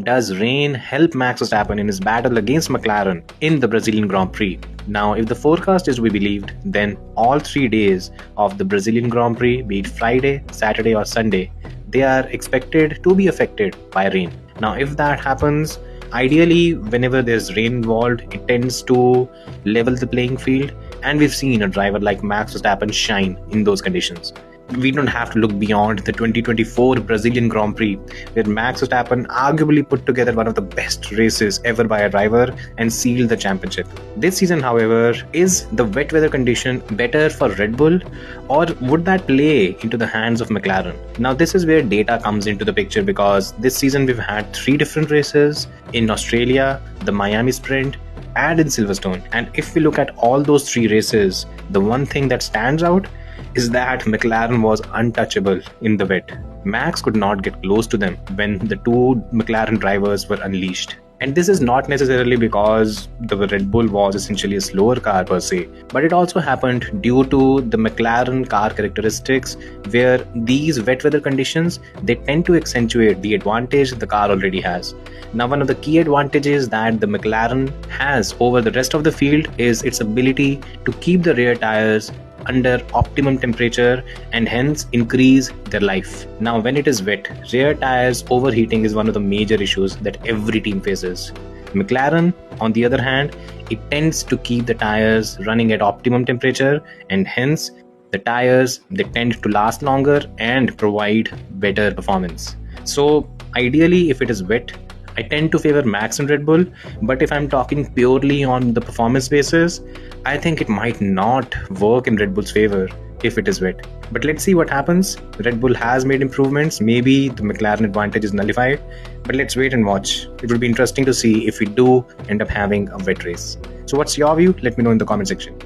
Does rain help Max Verstappen in his battle against McLaren in the Brazilian Grand Prix? Now, if the forecast is to be believed, then all 3 days of the Brazilian Grand Prix, be it Friday, Saturday, or Sunday, they are expected to be affected by rain. Now, if that happens, ideally, whenever there's rain involved, it tends to level the playing field, and we've seen a driver like Max Verstappen shine in those conditions. We don't have to look beyond the 2024 Brazilian Grand Prix, where Max Verstappen arguably put together one of the best races ever by a driver and sealed the championship. This season, however, is the wet weather condition better for Red Bull, or would that play into the hands of McLaren? Now, this is where data comes into the picture, because this season we've had 3 different races in Australia, the Miami Sprint, and in Silverstone. And if we look at all those 3 races, the one thing that stands out is that McLaren was untouchable in the wet. Max could not get close to them when the 2 McLaren drivers were unleashed. And this is not necessarily because the Red Bull was essentially a slower car per se, but it also happened due to the McLaren car characteristics, where these wet weather conditions, they tend to accentuate the advantage the car already has. Now, one of the key advantages that the McLaren has over the rest of the field is its ability to keep the rear tires under optimum temperature and hence increase their life. Now, when it is wet, rear tires overheating is one of the major issues that every team faces. McLaren, on the other hand, it tends to keep the tires running at optimum temperature, and hence the tires, they tend to last longer and provide better performance. So ideally, if it is wet, I tend to favor Max and Red Bull, but if I'm talking purely on the performance basis, I think it might not work in Red Bull's favor if it is wet. But let's see what happens. Red Bull has made improvements. Maybe the McLaren advantage is nullified, but let's wait and watch. It will be interesting to see if we do end up having a wet race. So what's your view? Let me know in the comment section.